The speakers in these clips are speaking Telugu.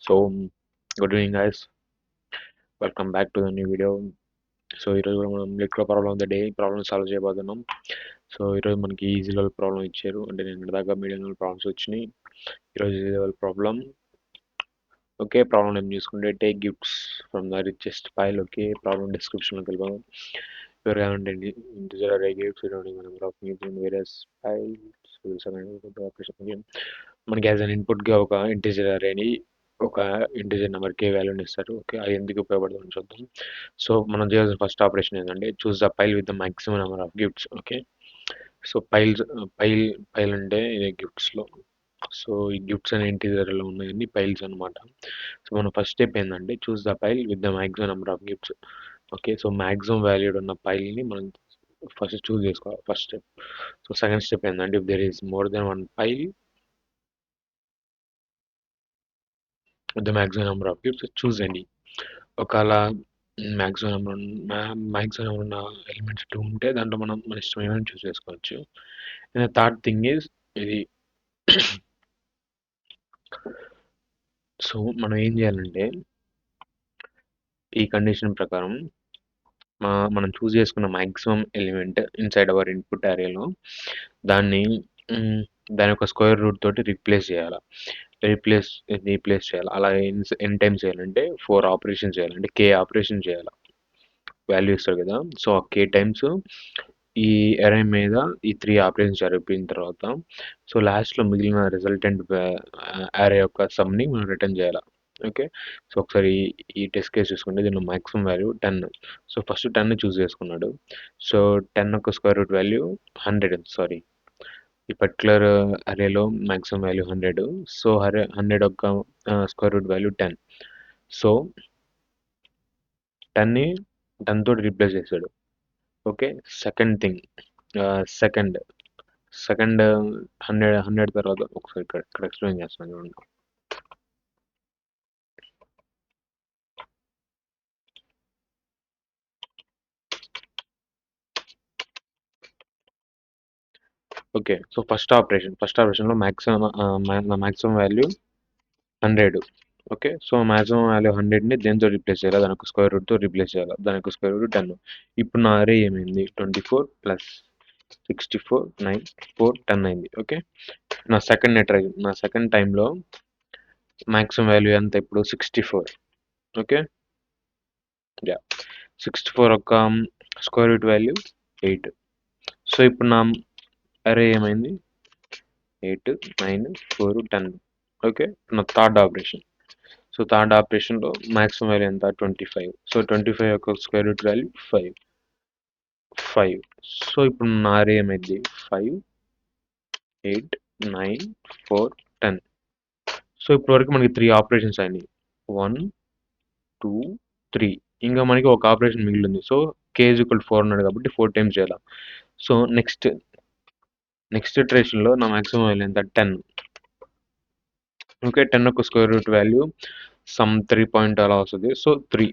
So, good evening, guys. Welcome back to the new video. So ఈరోజు కూడా మనం liquid problem of the day problem solve చేయబోతున్నాం. సో ఈరోజు మనకి ఈజీ లెవెల్ ప్రాబ్లం ఇచ్చారు, అంటే నేను దాకా మీడియం లెవెల్ ప్రాబ్లమ్స్ వచ్చినాయి. ఈరోజు easy level problem. Okay, problem ఏం చూసుకుంటే take gifts from the richest pile. Okay, problem డిస్క్రిప్షన్లోకి వెళ్ళిపోదాం. ఎవరు కావాలంటే integer array gifts number of various piles operation. మనకి యాజ్ అన్ ఇన్పుట్గా ఒక ఇంటిజర్ అరేని ఒక ఇంటిజర్ నెంబర్కి వాల్యూని ఇస్తారు. ఓకే, అది ఎందుకు ఉపయోగపడుతుందని చూద్దాం. సో మనం చేయాల్సిన ఫస్ట్ ఆపరేషన్ ఏంటంటే choose the pile with the maximum number of gifts. Okay, so pile pile అంటే ఇదే గిఫ్ట్స్లో. సో ఈ గిఫ్ట్స్ అనే ఇంటీజర్లో ఉన్నాయన్ని పైల్స్ అనమాట. సో మన ఫస్ట్ స్టెప్ ఏంటంటే choose the pile with the maximum number of gifts. Okay, so maximum valued ఉన్న పైల్ని మనం ఫస్ట్ చూస్ చేసుకోవాలి, first step. So second step ఏంటంటే if there is more than one pile with the maximum number of gifts choose అండి. ఒకవేళ మ్యాక్సిమం నెంబర్ మ్యాక్సిమం నెంబర్ ఉన్న ఎలిమెంట్స్ 2 ఉంటే దాంట్లో మనం మన ఇష్టం ఏమైనా చూస్ చేసుకోవచ్చు. అండ్ థర్డ్ థింగ్ ఈజ్ ఇది. సో మనం ఏం చేయాలంటే ఈ కండిషన్ ప్రకారం మనం చూస్ చేసుకున్న maximum element inside our input అరేలో దాన్ని దాని యొక్క స్క్వేర్ రూట్ తోటి రీప్లేస్ చేయాలి. రీప్లేస్ చేయాలి. అలా ఎన్ని టైమ్స్ చేయాలంటే 4 ఆపరేషన్స్ చేయాలి, అంటే k ఆపరేషన్ చేయాలి. వాల్యూ ఇస్తారు కదా, సో ఆ k టైమ్స్ ఈ అరే మీద ఈ 3 ఆపరేషన్స్ జరిపిన తర్వాత సో లాస్ట్లో మిగిలిన రిజల్టెంట్ అరే యొక్క సమ్ని మనం రిటర్న్ చేయాలి. ఓకే, సో ఒకసారి ఈ టెస్ట్ కేస్ చూసుకుంటే దీనిలో మాక్సిమం వాల్యూ 10. సో ఫస్ట్ 10 చూస్ చేసుకున్నాడు. సో 10 యొక్క స్క్వేర్ రూట్ వాల్యూ 100. సారీ, ఈ పర్టికులర్ అరేలో మాక్సిమం వాల్యూ 100. సో 100 యొక్క స్క్వేర్ రూట్ వాల్యూ 10. సో 10ని 10 తోటి రీప్లేస్ చేశాడు. ఓకే, సెకండ్ థింగ్, సెకండ్ 100 తర్వాత ఒకసారి ఇక్కడ ఎక్స్ప్లెయిన్ చేస్తాను చూడండి. ఓకే, సో ఫస్ట్ ఆపరేషన్లో maximum value 100. Okay, so maximum value 100ని దేంతో రీప్లేస్ చేయాలి, దానికి స్క్వేర్ రూట్తో రీప్లేస్ చేయాలి. దానికి స్క్వేర్ రూట్ 10. ఇప్పుడు నా అరే ఏమైంది, 24 + 64 9 4 10 అయింది. ఓకే, నా సెకండ్ టైంలో మ్యాక్సిమం వాల్యూ ఎంత ఇప్పుడు 64. ఓకే, యా 64 యొక్క స్క్వేర్ రూట్ వాల్యూ 8. సో ఇప్పుడు నా అరే ఏమైంది 8 9 4 10. ఓకే, నా థర్డ్ ఆపరేషన్. సో థర్డ్ ఆపరేషన్లో మ్యాక్సిమం వాల్యూ ఎంత 25. సో 25 యొక్క స్క్వేర్ రూట్ వాల్యూ 5. సో ఇప్పుడు నా అరే ఏమైంది 5 8 9 4 10. సో ఇప్పటి వరకు మనకి 3 ఆపరేషన్స్ అయినాయి, 1 2 3. ఇంకా మనకి ఒక ఆపరేషన్ మిగిలింది. సో k = 4 ఉన్నాడు కాబట్టి 4 టైమ్స్ చేయాలి. సో నెక్స్ట్ ఇటరేషన్లో నా మ్యాక్సిమం వాల్యూ ఎంత 10. ఓకే, 10 యొక్క square root value some 3 point అలా వస్తుంది. సో 3.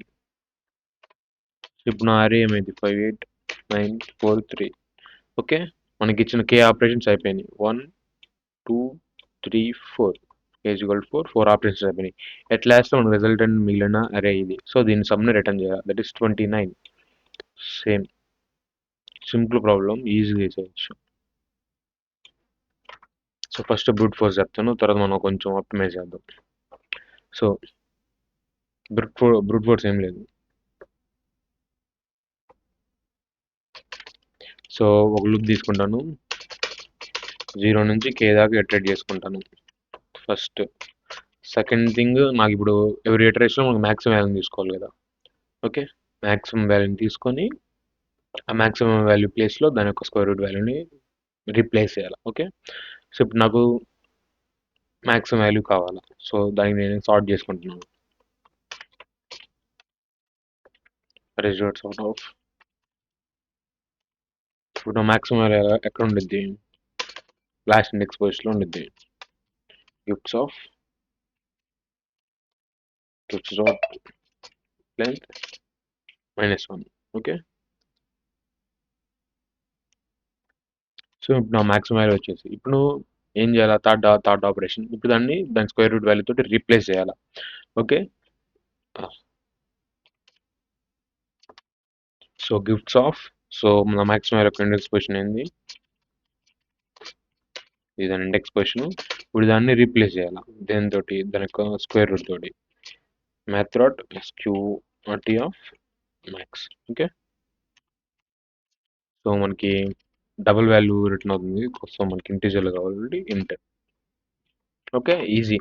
ఇప్పుడు నా అరే ఏమైంది 5 8 9 4 3. ఓకే, మనకి ఇచ్చిన k ఆపరేషన్స్ అయిపోయినాయి, 1 2 3 4. k = 4 ఆపరేషన్స్ అయిపోయినాయి. ఎట్ లాస్ట్లో మనకు రిజల్టెంట్ మిగిలిన అరే ఇది. సో దీని సమ్ని రిటర్న్ చేయాలి, that is 29. Same simple problem, ఈజీగా చేయొచ్చు. సో ఫస్ట్ బ్రూట్ ఫోర్స్ చెప్తాను, తర్వాత మనం కొంచెం ఆప్టిమైజ్ చేద్దాం. సో బ్రూట్ ఫోర్స్ ఏం లేదు. సో ఒక లూప్ తీసుకుంటాను, 0 నుంచి k దాకా ఇటరేట్ చేసుకుంటాను ఫస్ట్. సెకండ్ థింగ్, నాకు ఇప్పుడు ఎవ్రీ ఇటరేషన్లో మనకు మ్యాక్సిమం వాల్యూని తీసుకోవాలి కదా. ఓకే, మ్యాక్సిమం వాల్యూని తీసుకొని ఆ మ్యాక్సిమం వాల్యూ ప్లేస్లో దాని యొక్క స్క్వేర్ రూట్ వాల్యూని రీప్లేస్ చేయాలి. ఓకే, సో ఇప్పుడు నాకు మ్యాక్సిమం వాల్యూ కావాలి. సో దానికి నేను సార్ట్ చేసుకుంటున్నాను. Result sort of. ఇప్పుడు మ్యాక్సిమం వాల్యూ ఎక్కడ ఉండిద్ది, లాస్ట్ ఇండెక్స్ పొజిషన్లో ఉండిద్ది. Gifts dot length -1. Okay, so ఇప్పుడు నా మ్యాక్సిమం వాల్యూ వచ్చేసి ఇప్పుడు ఏం చేయాలా? Third operation. ఇప్పుడు దాని స్క్వేర్ రూట్ వాల్యూ తోటి రీప్లేస్ చేయాలా. Okay. So gifts of, so మన మాక్సిమం యొక్క ఇండెక్స్ పొజిషన్ ఏంది? ఇది దాని ఇండెక్స్ పొజిషన్. ఇప్పుడు దాన్ని రీప్లేస్ చేయాలా దేనితోటి? దాని యొక్క స్క్వేర్ రూట్ తోటి. Method SQRT of maths. Okay. So మనకి డబుల్ వాల్యూ రిటర్న్ అవుతుంది. సో మనకి ఇంటీజర్లో కావాలి ఇంట్. Okay, easy.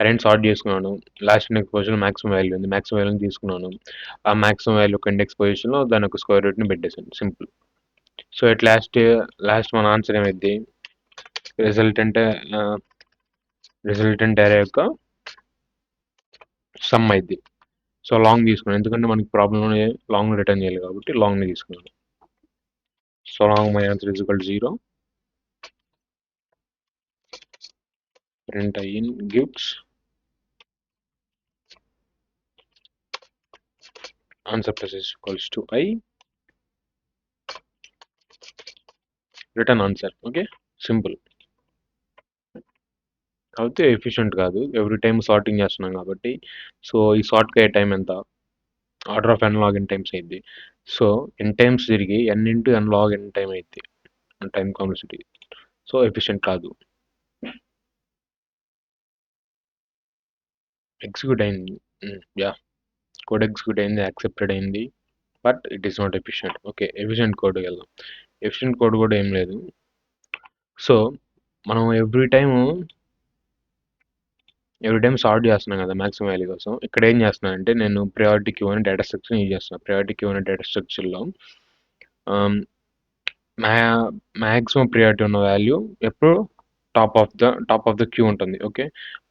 రెండు సార్ట్ చేసుకున్నాను. Last index position maximum value ఉంది. మాక్సిమం వాల్యూని తీసుకున్నాను. ఆ మాక్సిమం వాల్యూ యొక్క ఇండెక్స్ పొజిషన్లో దాని యొక్క స్క్వేర్ రూట్ని పెట్టేసాను. సింపుల్. సో ఎట్ లాస్ట్ మన ఆన్సర్ ఏమైంది? రిజల్టెంట్ రిజల్టెంట్ అరే యొక్క సమ్ అయింది. సో లాంగ్ తీసుకున్నాను, ఎందుకంటే మనకి ప్రాబ్లమ్ లాంగ్ రిటర్న్ చేయాలి కాబట్టి లాంగ్ని తీసుకున్నాను. So long my answer is equal to 0. Print in gifts answer plus is equals to I return answer. Okay, simple. కాకపోతే ఎఫిషియెంట్ కాదు, ఎవ్రీ టైం సార్టింగ్ చేస్తున్నాం కాబట్టి. సో ఈ సార్ట్కి అయ్యే టైం ఎంత? Order of n log n times అయింది. సో n టైమ్స్ తిరిగి n into n log n time అయింది టైం కాంప్లెక్సిటీ. సో ఎఫిషియెంట్ కాదు. ఎగ్జిక్యూట్ అయింది, యా, కోడ్ ఎగ్జిక్యూట్ అయింది, యాక్సెప్టెడ్ అయింది, but it is not efficient. Okay, efficient కోడ్కి వెళ్దాం. ఎఫిషియెంట్ కోడ్ కూడా ఏం లేదు. సో మనం ఎవ్రీ టైమ్ సార్ట్ చేస్తున్నాం కదా మ్యాక్సిమం వాల్యూ కోసం. ఇక్కడ ఏం చేస్తున్నానంటే నేను ప్రయారిటీ క్యూ అని డేటా స్ట్రక్చర్ యూజ్ చేస్తున్నాను. ప్రయారిటీ క్యూ అనే డేటా స్ట్రక్చర్లో మ్యాక్సిమం ప్రియారిటీ ఉన్న వాల్యూ ఎప్పుడు టాప్ ఆఫ్ ద క్యూ ఉంటుంది. ఓకే,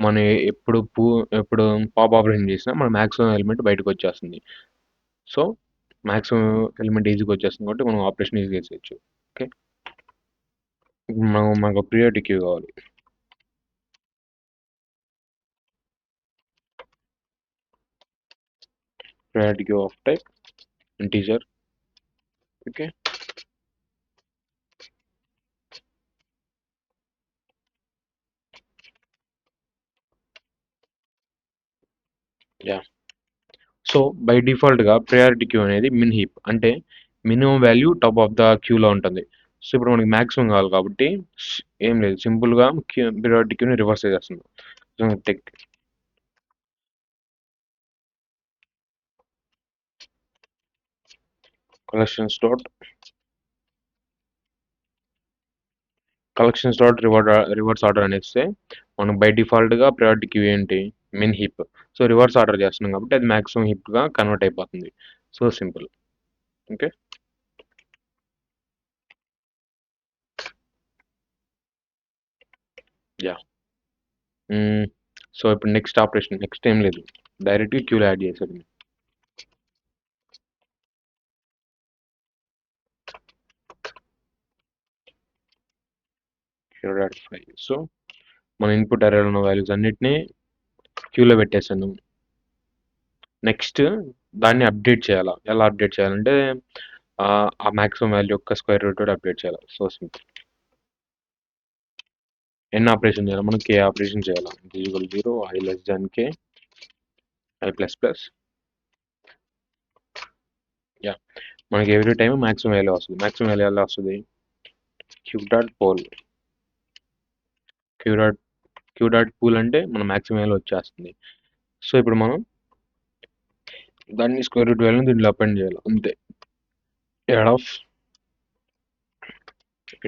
మనం ఎప్పుడు పాప్ ఆపరేషన్ చేసినా మన మ్యాక్సిమం ఎలిమెంట్ బయటకు వచ్చేస్తుంది. సో మ్యాక్సిమం ఎలిమెంట్ ఈజీగా వచ్చేస్తుంది కాబట్టి మనం ఆపరేషన్ ఈజీగా చేసేయచ్చు. ఓకే, మనకు ప్రియారిటీ క్యూ కావాలి. Priority queue of type integer. Okay, yeah. So by డిఫాల్ట్గా ప్రయారిటీ క్యూ అనేది మిన్ హీప్, అంటే minimum value top of the క్యూలో ఉంటుంది. సో ఇప్పుడు మనకి మ్యాక్సిమం కావాలి కాబట్టి ఏం లేదు, సింపుల్గా ప్రయారిటీ క్యూని రివర్స్ చేసేస్తుంది. So tech collections dot reverse order అని ఇస్తే మనం బై డిఫాల్ట్గా ప్రయారిటీ క్యూ ఏంటి? మిన్ హీప్. సో రివర్స్ ఆర్డర్ చేస్తున్నాం కాబట్టి అది మ్యాక్సిమం హీప్గా కన్వర్ట్ అయిపోతుంది. So simple. Okay, yeah. So ఇప్పుడు నెక్స్ట్ ఏం లేదు, డైరెక్ట్గా క్యూలో యాడ్ చేసేది. సో మన ఇన్పుట్ అరేలో ఉన్న వాల్యూస్ అన్నిటినీ క్యూలో పెట్టేసాను. నెక్స్ట్ దాన్ని అప్డేట్ చేయాలా. ఎలా అప్డేట్ చేయాలంటే ఆ మ్యాక్సిమం వాల్యూ యొక్క స్క్వేర్ రూట్ తోటి అప్డేట్ చేయాలి. So simple. ఎన్ని ఆపరేషన్ చేయాలి? మనం కే ఆపరేషన్ చేయాలి. Equal 0, I less than k, I plus plus. Yeah, మనకి ఎవ్రీ టైం మ్యాక్సిమం వాల్యూ వస్తుంది. మ్యాక్సిమం వాల్యూ ఎలా వస్తుంది? Queue dot poll. Queue dot poll అంటే మన మ్యాక్సిమం వాల్యూ వచ్చేస్తుంది. సో ఇప్పుడు మనం దాన్ని స్క్వేర్ రూట్ వాల్యూని దీంట్లో అపెండ్ చేయాలి అంతే. Add of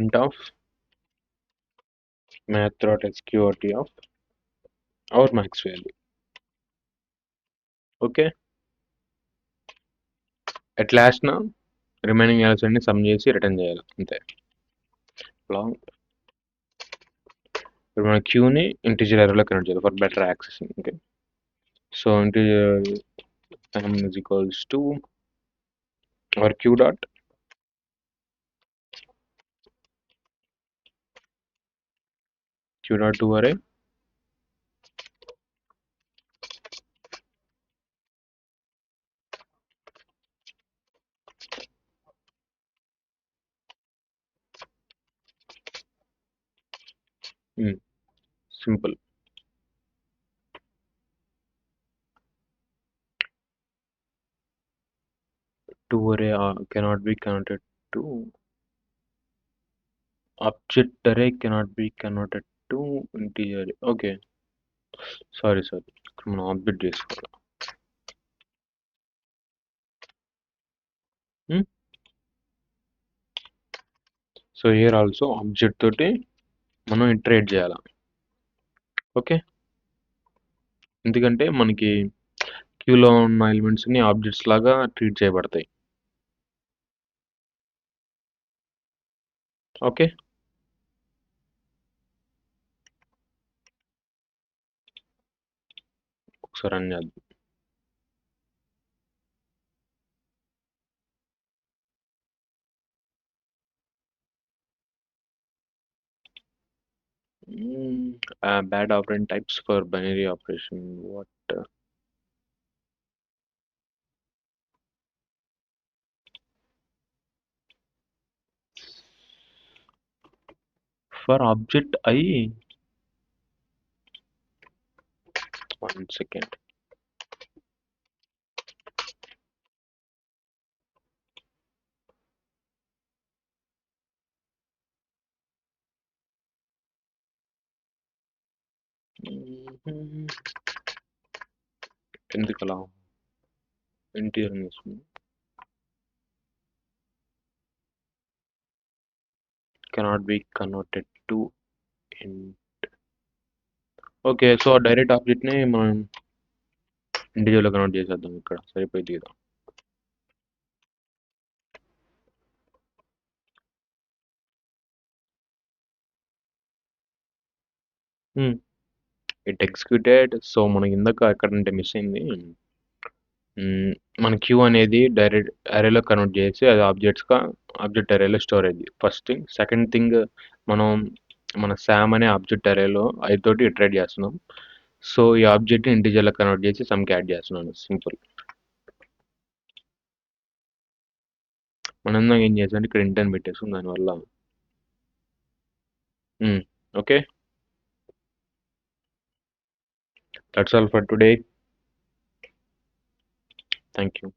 int of math.sqrt of our max value. Okay, at last నా రిమైనింగ్ వాల్యూస్ అన్ని సమ్ చేసి రిటర్న్ చేయాలి అంతే. లాంగ్ ఇప్పుడు మన క్యూని ఇంటిజర్ అరేలో కన్వర్ట్ చేయాలి for better accessing. Okay, so integer is equals to our q dot to array simple. To array cannot be connected to object array cannot be connected to integer array. Okay. Sorry. ఇక్కడ మనం ఆబ్జెక్ట్ చేసుకోవాలి. సో హియర్ ఆల్సో ఆబ్జెక్ట్ తోటి మనం ఇంటరేట్ చేయాలి. ఓకే. ఎందుకంటే మనకి క్యూలో ఉన్న ఎలిమెంట్స్ని ఆబ్జెక్ట్స్ లాగా ట్రీట్ చేయబడతాయి. ఓకే. ఒకసారి రన్ చేద్దాం. Bad operand types for binary operation. What? For object I, 1 second. ఎందుకలా ఇంటీరియర్ తీసుకుంది. Cannot be converted to int. Okay. So direct ఆబ్జెక్ట్ని మనం ఇంటీజర్లో కన్వర్ట్ చేసేద్దాం. ఇక్కడ సరిపోయింది కదా. It executed. సో మనకి ఇందాక ఎక్కడంటే మిస్ అయింది. మన క్యూ అనేది డైరెక్ట్ అరేలో కన్వర్ట్ చేసి అది ఆబ్జెక్ట్ అరేలో స్టోర్ అయింది. First thing. సెకండ్ థింగ్, మనం మన శామ్ అనే ఆబ్జెక్ట్ అరేలో తోటి ఇటరేట్ చేస్తున్నాం. సో ఈ ఆబ్జెక్ట్ని ఇంటీజర్లో కన్వర్ట్ చేసి సమ్కి యాడ్ చేస్తున్నాను. సింపుల్. మనం ఏం చేసాం ఇక్కడ ఇంట్ అని పెట్టేసాం దానివల్ల. Okay. That's all for today. Thank you.